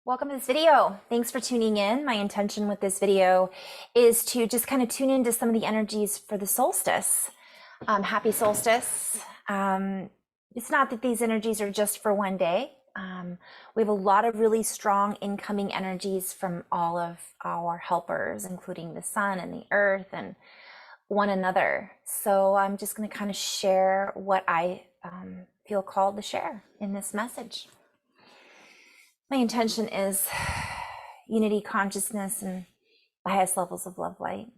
Welcome to this video. Thanks for tuning in. My intention with this video is to just kind of tune into some of the energies for the solstice. Happy solstice. It's not that these energies are just for one day. We have a lot of really strong incoming energies from all of our helpers, including the sun and the earth and one another. So I'm just going to kind of share what I feel called to share in this message. My intention is unity, consciousness, and the highest levels of love light.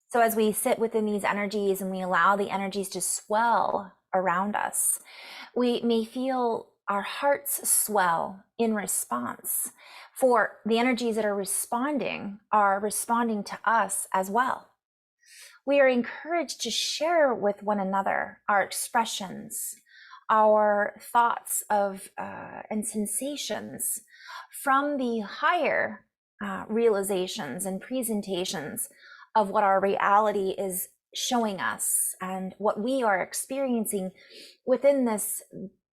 So as we sit within these energies and we allow the energies to swell around us, we may feel our hearts swell in response. For the energies that are responding to us as well. We are encouraged to share with one another our expressions, our thoughts of and sensations from the higher realizations and presentations of what our reality is showing us and what we are experiencing within this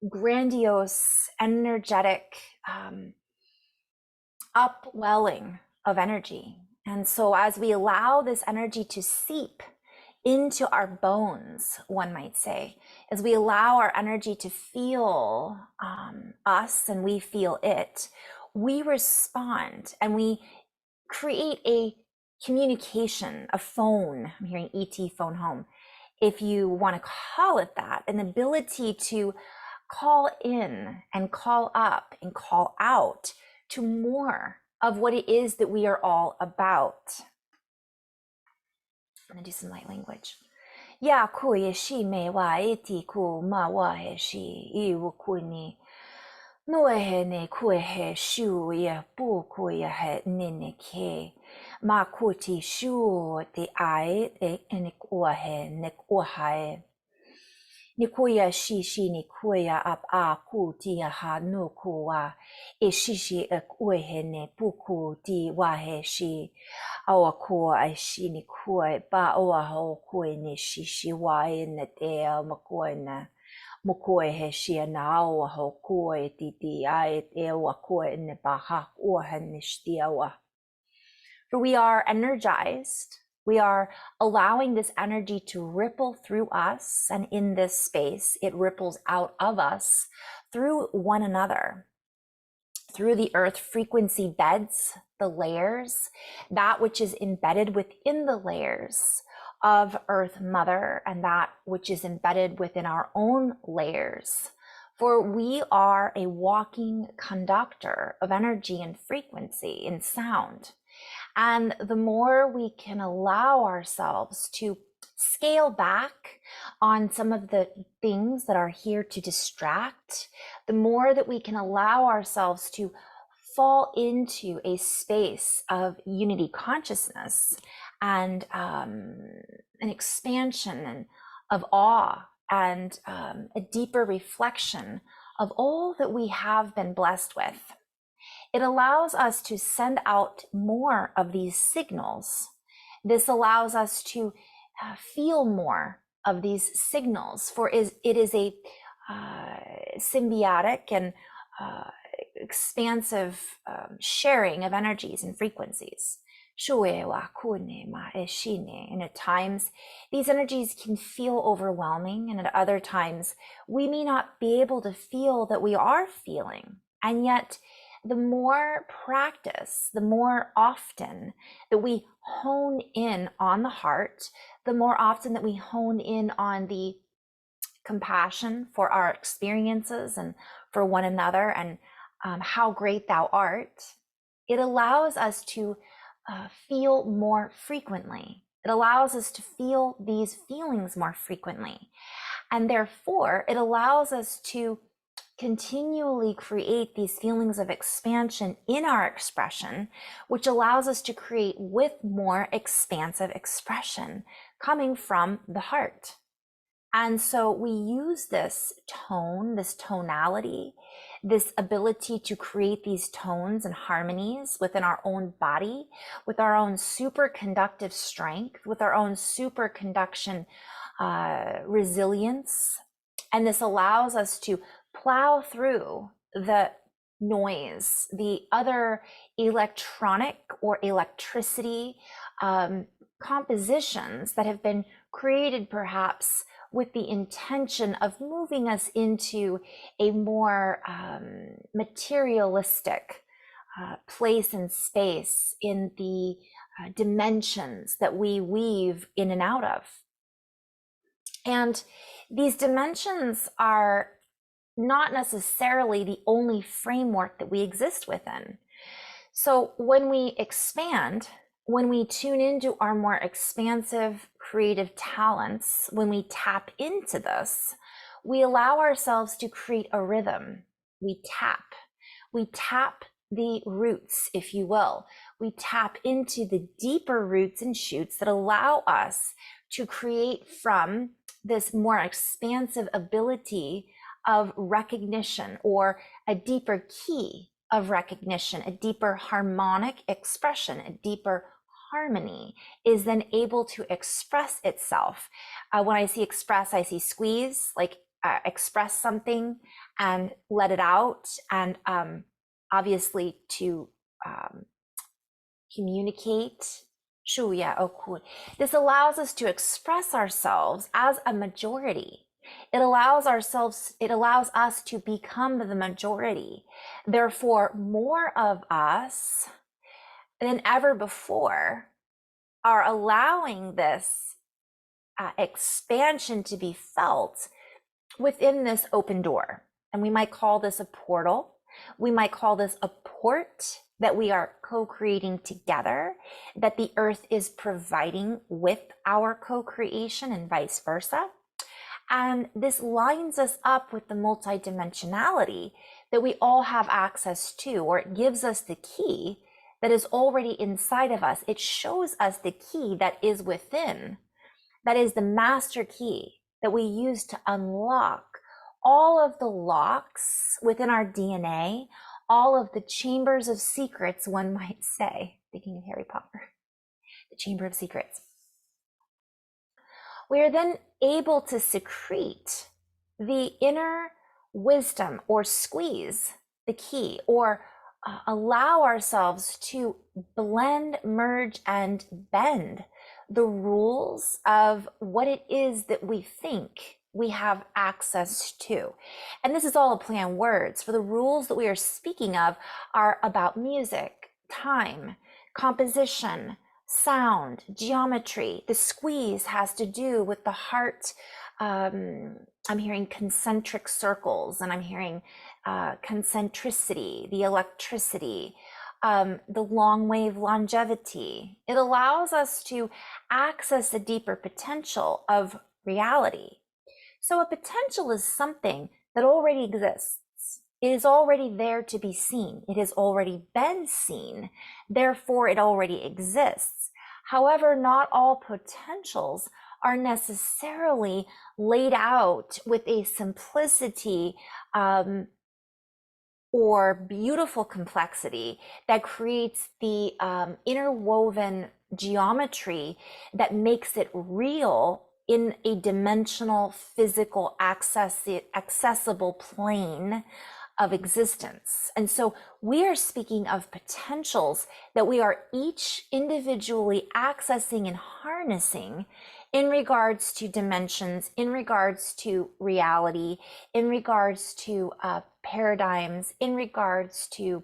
grandiose, energetic upwelling of energy. And so as we allow this energy to seep into our bones, one might say, as we allow our energy to feel us and we feel it, we respond and we create a communication, a phone. I'm hearing ET phone home, if you want to call it that, an ability to call in and call up and call out to more of what it is that we are all about. I'm going to do some light language. Ya ku ye shi me wa eti ku ma wa he shi I wu ku ni no he ne ku he shu ye pu ku ye he ne ne ke ma ku ti shu ti ai e ne ku he ne ku hai ni ku ya shi ni ku ya ap a ku ti ya ha no ku wa e shi e ku he ne pu ku ti wa he shi awa ko ai shi ni ku ba o ho ku ni shi wa ne te ma ku na mo ku he shi na o ho ku ti ti ai te wa ku ne ba ha o he ni sti wa. For we are energized. We are allowing this energy to ripple through us, and in this space, it ripples out of us through one another, through the earth frequency beds, the layers, that which is embedded within the layers of Earth Mother, and that which is embedded within our own layers. For we are a walking conductor of energy and frequency and sound. And the more we can allow ourselves to scale back on some of the things that are here to distract, the more that we can allow ourselves to fall into a space of unity consciousness and an expansion and of awe and a deeper reflection of all that we have been blessed with. It allows us to send out more of these signals. This allows us to feel more of these signals, for it is a symbiotic and expansive sharing of energies and frequencies. And at times, these energies can feel overwhelming, and at other times, we may not be able to feel that we are feeling. And yet, the more practice, the more often that we hone in on the heart, the more often that we hone in on the compassion for our experiences and for one another and how great thou art, it allows us to feel more frequently. It allows us to feel these feelings more frequently. And therefore, it allows us to continually create these feelings of expansion in our expression, which allows us to create with more expansive expression coming from the heart. And so we use this tone, this tonality, this ability to create these tones and harmonies within our own body, with our own superconductive strength, with our own superconduction resilience. And this allows us to plow through the noise, the other electronic or electricity compositions that have been created perhaps with the intention of moving us into a more materialistic place and space in the dimensions that we weave in and out of. And these dimensions are not necessarily the only framework that we exist within. So when we expand, when we tune into our more expansive creative talents, when we tap into this, we allow ourselves to create a rhythm. We tap the roots, if you will. We tap into the deeper roots and shoots that allow us to create from this more expansive ability of recognition, or a deeper key of recognition, a deeper harmonic expression, a deeper harmony is then able to express itself. When I see express, I see squeeze, like express something and let it out, and obviously to communicate. This allows us to express ourselves as a majority. It allows us to become the majority. Therefore, more of us than ever before are allowing this expansion to be felt within this open door. And we might call this a portal. We might call this a port that we are co-creating together, that the earth is providing with our co-creation and vice versa. And this lines us up with the multidimensionality that we all have access to, or it gives us the key that is already inside of us. It shows us the key that is within, that is the master key that we use to unlock all of the locks within our DNA, all of the chambers of secrets, one might say, thinking of Harry Potter, the Chamber of Secrets. We are then able to secrete the inner wisdom, or squeeze the key, or allow ourselves to blend, merge, and bend the rules of what it is that we think we have access to. And this is all a play on words, for the rules that we are speaking of are about music, time, composition, sound, geometry. The squeeze has to do with the heart. I'm hearing concentric circles, and I'm hearing concentricity, the electricity, the long wave longevity. It allows us to access a deeper potential of reality. So a potential is something that already exists. It is already there to be seen. It has already been seen. Therefore, it already exists. However, not all potentials are necessarily laid out with a simplicity or beautiful complexity that creates the interwoven geometry that makes it real in a dimensional, physical, accessible plane of existence. And so we are speaking of potentials that we are each individually accessing and harnessing in regards to dimensions, in regards to reality, in regards to paradigms, in regards to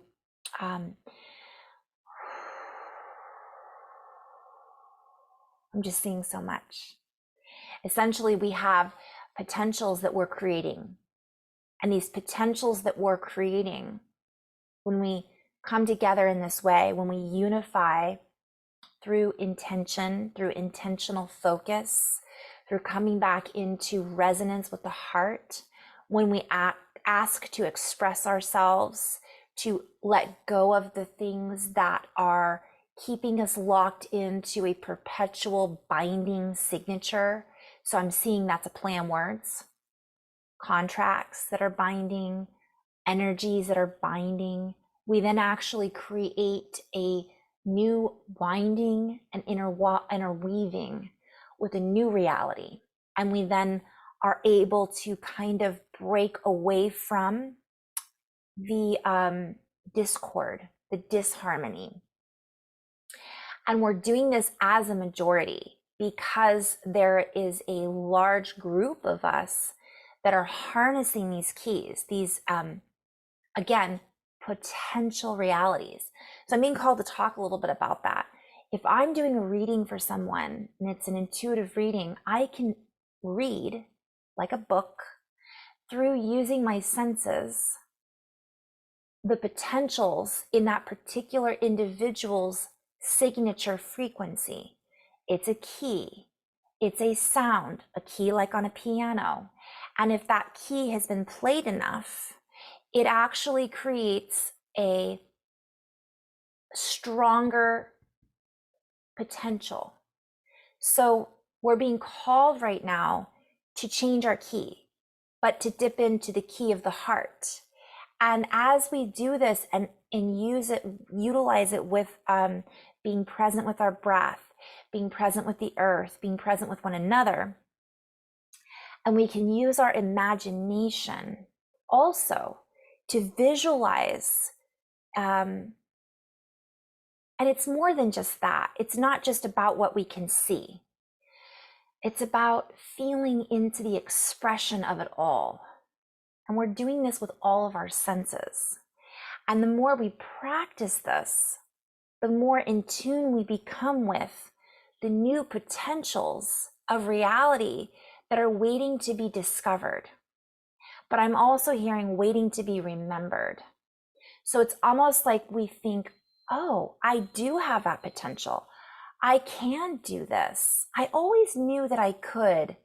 I'm just seeing so much. Essentially, we have potentials that we're creating. And these potentials that we're creating, when we come together in this way, when we unify through intention, through intentional focus, through coming back into resonance with the heart, when we ask to express ourselves, to let go of the things that are keeping us locked into a perpetual binding signature. So I'm seeing that's a play on words. Contracts that are binding, energies that are binding. We then actually create a new winding and interweaving with a new reality. And we then are able to kind of break away from the discord, the disharmony. And we're doing this as a majority because there is a large group of us that are harnessing these keys, these, again, potential realities. So I'm being called to talk a little bit about that. If I'm doing a reading for someone and it's an intuitive reading, I can read like a book through using my senses the potentials in that particular individual's signature frequency. It's a key, it's a sound, a key like on a piano. And if that key has been played enough, it actually creates a stronger potential. So we're being called right now to change our key, but to dip into the key of the heart. And as we do this and utilize it with being present with our breath, being present with the earth, being present with one another, and we can use our imagination also to visualize. And it's more than just that. It's not just about what we can see. It's about feeling into the expression of it all. And we're doing this with all of our senses. And the more we practice this, the more in tune we become with the new potentials of reality that are waiting to be discovered. But I'm also hearing waiting to be remembered. So it's almost like we think, oh, I do have that potential. I can do this. I always knew that I could.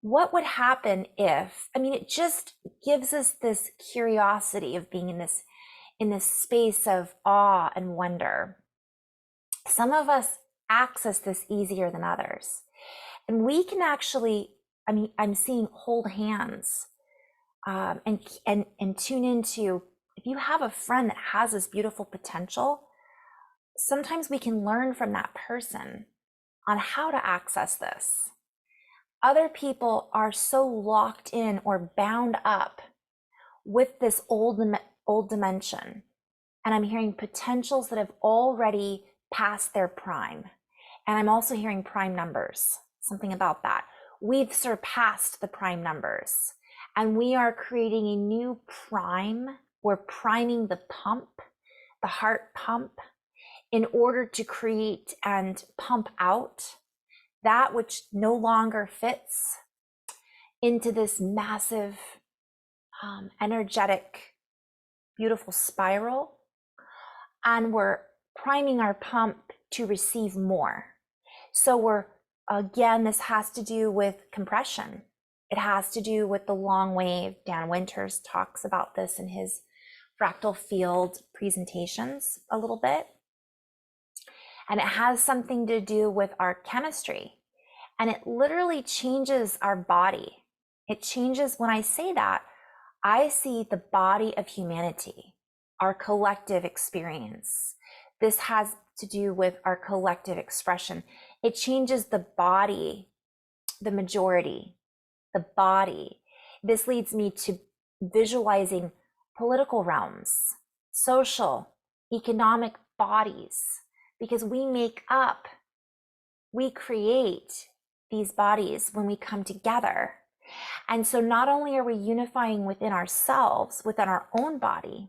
What would happen if, it just gives us this curiosity of being in this space of awe and wonder. Some of us access this easier than others. And we can actually, I'm seeing hold hands and tune into, if you have a friend that has this beautiful potential, sometimes we can learn from that person on how to access this. Other people are so locked in or bound up with this old dimension. And I'm hearing potentials that have already passed their prime. And I'm also hearing prime numbers, something about that. We've surpassed the prime numbers and we are creating a new prime. We're priming the pump, the heart pump, in order to create and pump out that which no longer fits into this massive, energetic, beautiful spiral. And we're priming our pump to receive more. So again, this has to do with compression. It has to do with the long wave. Dan Winters talks about this in his fractal field presentations a little bit. And it has something to do with our chemistry. And it literally changes our body. It changes, when I say that, I see the body of humanity, our collective experience. This has to do with our collective expression. It changes the body, the majority, the body. This leads me to visualizing political realms, social, economic bodies, because we create these bodies when we come together. And so not only are we unifying within ourselves, within our own body,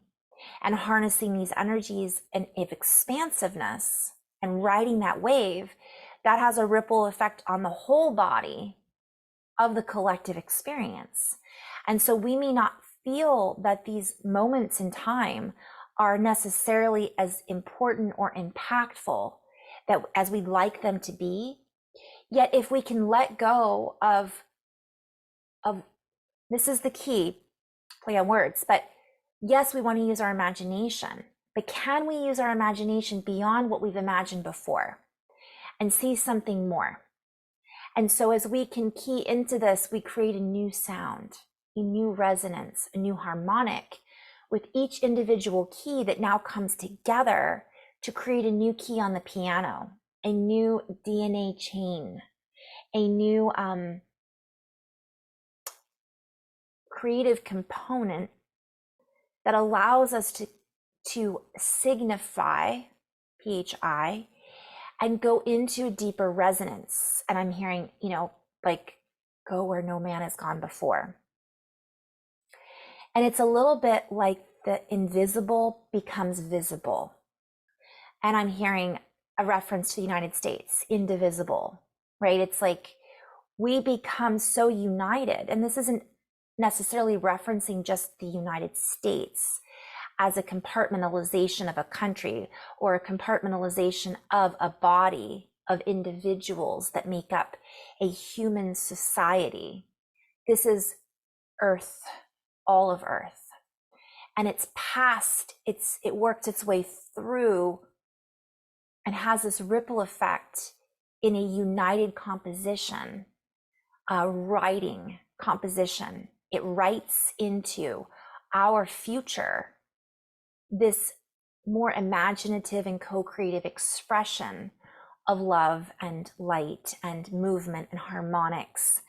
and harnessing these energies and of expansiveness and riding that wave, that has a ripple effect on the whole body of the collective experience. And so we may not feel that these moments in time are necessarily as important or impactful that as we'd like them to be. Yet if we can let go of this is the key, play on words, but yes, we want to use our imagination, but can we use our imagination beyond what we've imagined before and see something more? And so as we can key into this, we create a new sound, a new resonance, a new harmonic with each individual key that now comes together to create a new key on the piano, a new DNA chain, a new creative component that allows us to signify, PHI, and go into a deeper resonance. And I'm hearing, like, go where no man has gone before. And it's a little bit like the invisible becomes visible. And I'm hearing a reference to the United States, indivisible, right? It's like we become so united. And this isn't necessarily referencing just the United States as a compartmentalization of a country or a compartmentalization of a body of individuals that make up a human society. This is Earth, all of Earth. And it's past, it worked its way through and has this ripple effect in a united composition, a writing composition. It writes into our future this more imaginative and co-creative expression of love and light and movement and harmonics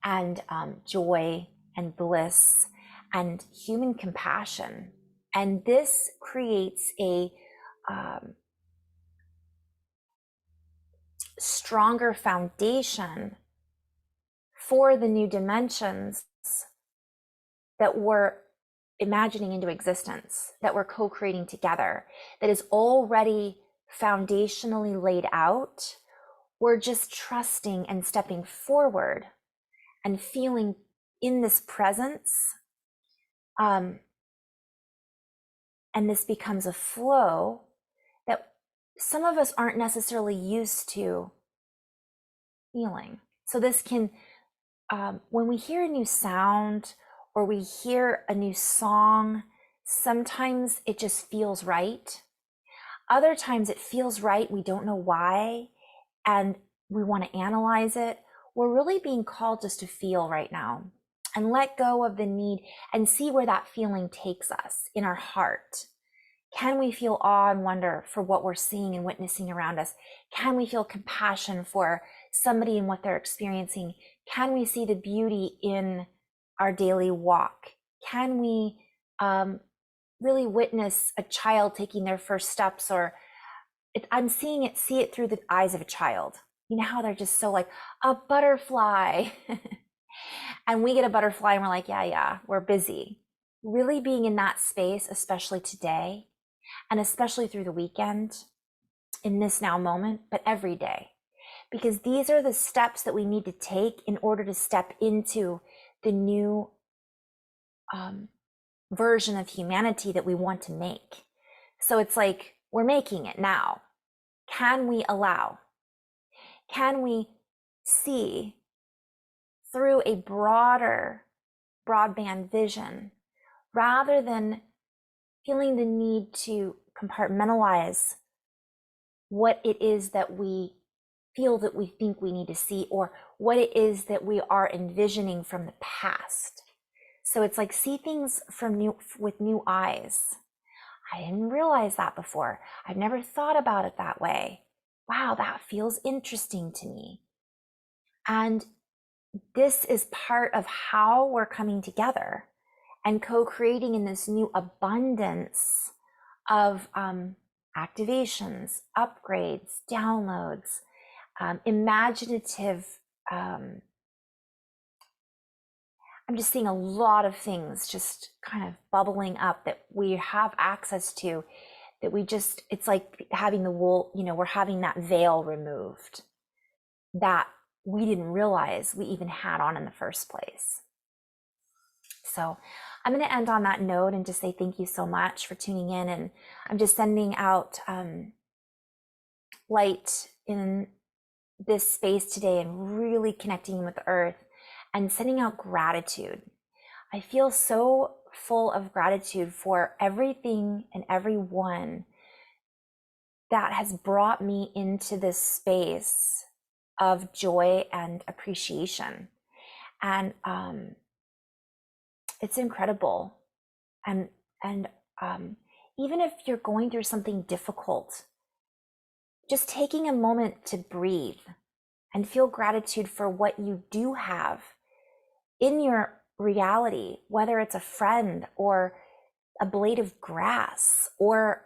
and joy and bliss and human compassion. And this creates a stronger foundation for the new dimensions that we're imagining into existence, that we're co-creating together, that is already foundationally laid out. We're just trusting and stepping forward and feeling in this presence. And this becomes a flow that some of us aren't necessarily used to feeling. So this can, when we hear a new sound or we hear a new song, sometimes it just feels right. Other times it feels right, we don't know why, and we want to analyze it. We're really being called just to feel right now and let go of the need and see where that feeling takes us in our heart. Can we feel awe and wonder for what we're seeing and witnessing around us? Can we feel compassion for somebody and what they're experiencing? Can we see the beauty in our daily walk? Can we really witness a child taking their first steps, or I'm see it through the eyes of a child. You know how they're just so like a butterfly and we get a butterfly and we're like, yeah, we're busy. Really being in that space, especially today, and especially through the weekend, in this now moment, but every day. Because these are the steps that we need to take in order to step into the new version of humanity that we want to make. So it's like, we're making it now. Can we allow? Can we see through a broader broadband vision rather than feeling the need to compartmentalize what it is that we feel that we think we need to see, or what it is that we are envisioning from the past. So it's like, see things with new eyes. I didn't realize that before. I've never thought about it that way. Wow, that feels interesting to me. And this is part of how we're coming together and co-creating in this new abundance of activations, upgrades, downloads, imaginative. I'm just seeing a lot of things just kind of bubbling up that we have access to, that we just, it's like having the wool, we're having that veil removed that we didn't realize we even had on in the first place. So I'm going to end on that note and just say thank you so much for tuning in. And I'm just sending out light in this space today and really connecting with the earth and sending out gratitude. I feel so full of gratitude for everything and everyone that has brought me into this space of joy and appreciation. And it's incredible. And even if you're going through something difficult, just taking a moment to breathe and feel gratitude for what you do have in your reality, whether it's a friend or a blade of grass or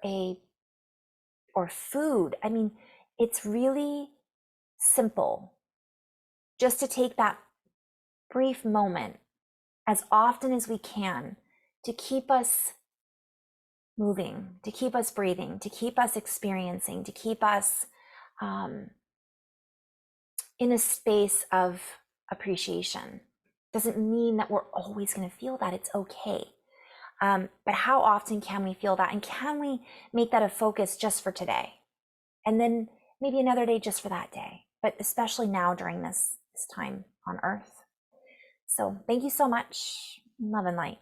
food. I mean, it's really simple just to take that brief moment as often as we can to keep us moving, to keep us breathing, to keep us experiencing, to keep us in a space of appreciation. Doesn't mean that we're always going to feel that. It's okay. But how often can we feel that? And can we make that a focus just for today? And then maybe another day just for that day, but especially now during this time on Earth. So thank you so much. Love and light.